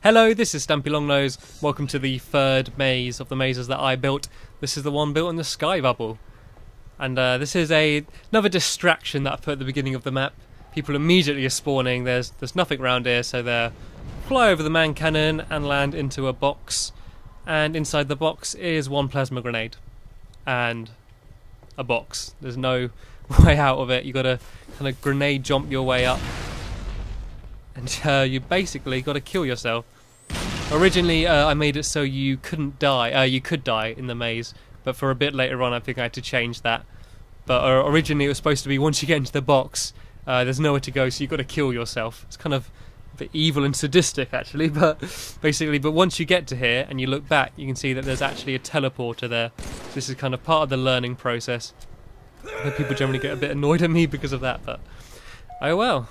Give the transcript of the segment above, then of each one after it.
Hello, this is Stampy Longnose. Welcome to the third maze of the mazes that I built. This is the one built in the sky bubble. And this is another distraction that I put at the beginning of the map. People immediately are spawning. There's nothing around here, so they fly over the man cannon and land into a box. And inside the box is one plasma grenade. And a box. There's no way out of it. You gotta kind of grenade jump your way up. And you basically got to kill yourself. Originally, I made it so you couldn't die. You could die in the maze, but for a bit later on, I think I had to change that. But originally, it was supposed to be once you get into the box, there's nowhere to go, so you've got to kill yourself. It's kind of a bit evil and sadistic, actually. But basically, once you get to here and you look back, you can see that there's actually a teleporter there. This is kind of part of the learning process. People generally get a bit annoyed at me because of that, but oh well.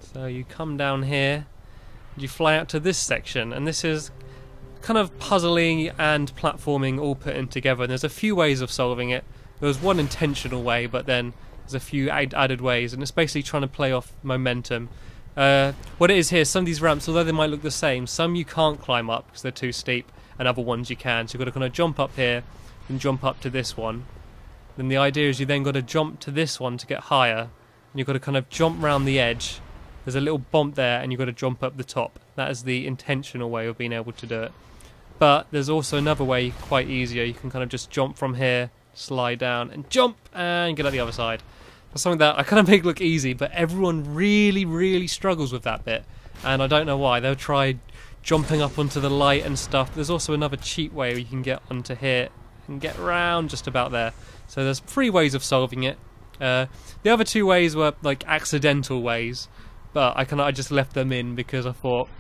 So you come down here, and you fly out to this section, and this is kind of puzzling and platforming all put in together. And there's a few ways of solving it. There was one intentional way, but then there's a few added ways, and it's basically trying to play off momentum. What it is here, some of these ramps, although they might look the same, some you can't climb up because they're too steep, and other ones you can. So you've got to kind of jump up here and jump up to this one. Then the idea is you then got to jump to this one to get higher, and you've got to kind of jump round the edge. There's a little bump there and you've got to jump up the top. That is the intentional way of being able to do it. But there's also another way, quite easier. You can kind of just jump from here, slide down and jump and get out the other side. That's something that I kind of make look easy, but everyone really struggles with that bit. And I don't know why. They'll try jumping up onto the light and stuff. There's also another cheat way where you can get onto here and get around just about there. So there's 3 ways of solving it. The other 2 ways were like accidental ways. But I just left them in because I thought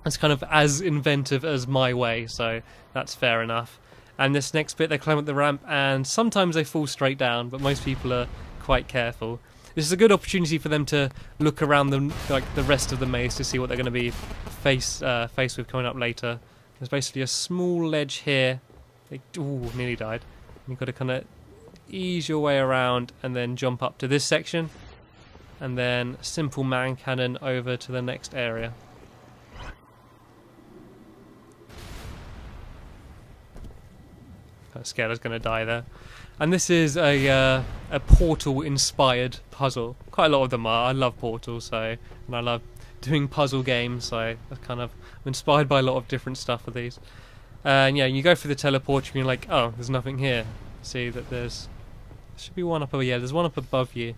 it's kind of as inventive as my way, so that's fair enough. And this next bit, they climb up the ramp, and sometimes they fall straight down, but most people are quite careful. This is a good opportunity for them to look around the rest of the maze to see what they're going to be faced with coming up later. There's basically a small ledge here. Ooh, nearly died. You've got to kind of ease your way around and then jump up to this section. And then simple man cannon over to the next area. I'm scared I was going to die there. And this is a Portal-inspired puzzle. Quite a lot of them are. I love Portal, and I love doing puzzle games, so that's kind of, I'm inspired by a lot of different stuff with these. And yeah, you go through the teleporter and you're like, oh, there's nothing here. See that there should be one up over, yeah, there's one up above you.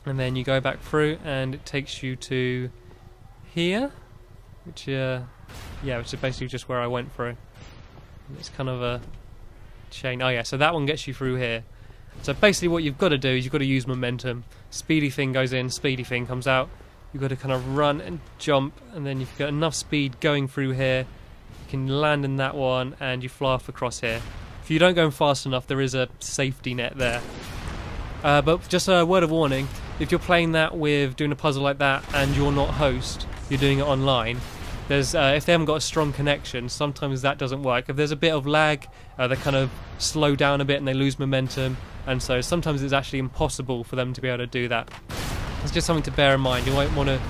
And then you go back through and it takes you to here, which is basically just where I went through. And it's kind of a chain. Oh yeah, so that one gets you through here. So basically what you've got to do is you've got to use momentum. Speedy thing goes in, speedy thing comes out. You've got to kind of run and jump, and then you've got enough speed going through here. You can land in that one and you fly off across here. If you don't go fast enough, there is a safety net there. But just a word of warning, if you're playing that with doing a puzzle like that and you're not host, you're doing it online, there's if they haven't got a strong connection, sometimes that doesn't work. If there's a bit of lag, they kind of slow down a bit and they lose momentum, and so sometimes it's actually impossible for them to be able to do that. It's just something to bear in mind. You might want to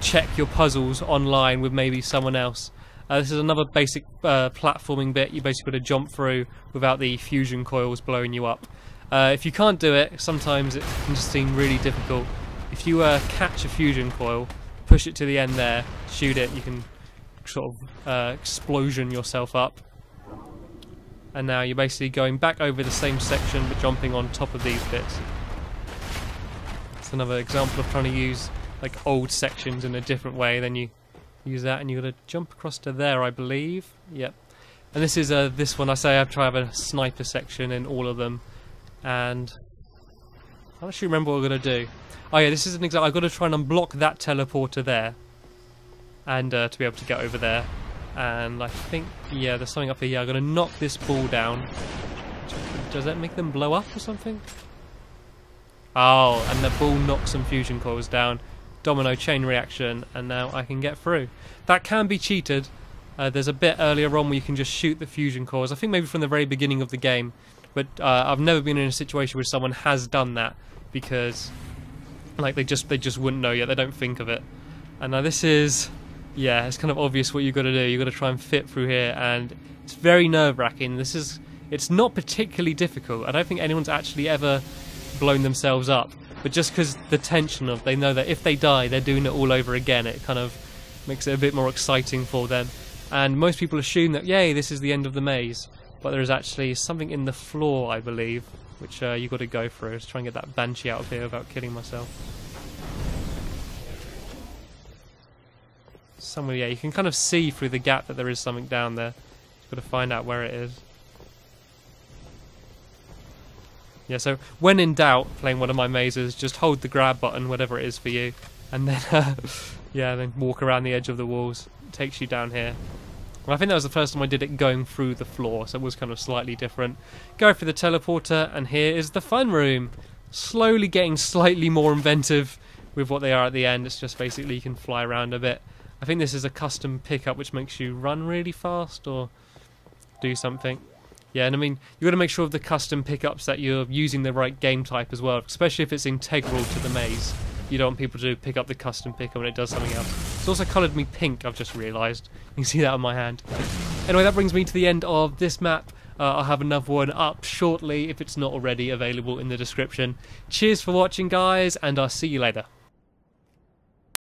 check your puzzles online with maybe someone else. This is another basic platforming bit. You basically got to jump through without the fusion coils blowing you up. If you can't do it, sometimes it can just seem really difficult. If you catch a fusion coil, push it to the end there, shoot it, you can sort of explosion yourself up. And now you're basically going back over the same section but jumping on top of these bits. It's another example of trying to use like old sections in a different way. Then you use that and you've got to jump across to there, I believe. Yep. And this is this one. I say I try to have a sniper section in all of them. And I don't actually remember what we're going to do. Oh yeah, this is an example. I've got to try and unblock that teleporter there. And to be able to get over there. And I think, yeah, there's something up here. Yeah, I'm going to knock this ball down. Does that make them blow up or something? Oh, and the ball knocks some fusion coils down. Domino chain reaction, and now I can get through. That can be cheated. There's a bit earlier on where you can just shoot the fusion coils. I think maybe from the very beginning of the game. But I've never been in a situation where someone has done that, because like they just wouldn't know yet. They don't think of it. And now this is yeah, it's kind of obvious what you've got to do. You've got to try and fit through here, and it's very nerve-wracking. It's not particularly difficult. I don't think anyone's actually ever blown themselves up, but just because the tension of they know that if they die, they're doing it all over again, it kind of makes it a bit more exciting for them. And most people assume that, yay, this is the end of the maze, but there is actually something in the floor, I believe, which you've got to go through. Let's try and get that banshee out of here without killing myself. Somewhere, yeah, you can kind of see through the gap that there is something down there. You've got to find out where it is. Yeah, so when in doubt, playing one of my mazes, just hold the grab button, whatever it is for you, and then, yeah, then walk around the edge of the walls. It takes you down here. Well, I think that was the first time I did it going through the floor, so it was kind of slightly different. Go for the teleporter, and here is the fun room. Slowly getting slightly more inventive with what they are at the end. It's just basically you can fly around a bit. I think this is a custom pickup which makes you run really fast or do something. Yeah, and I mean, you've got to make sure of the custom pickups that you're using the right game type as well, especially if it's integral to the maze. You don't want people to pick up the custom pickup when it does something else. It's also coloured me pink, I've just realised. You can see that on my hand. Anyway, that brings me to the end of this map. I'll have another one up shortly if it's not already available in the description. Cheers for watching, guys, and I'll see you later.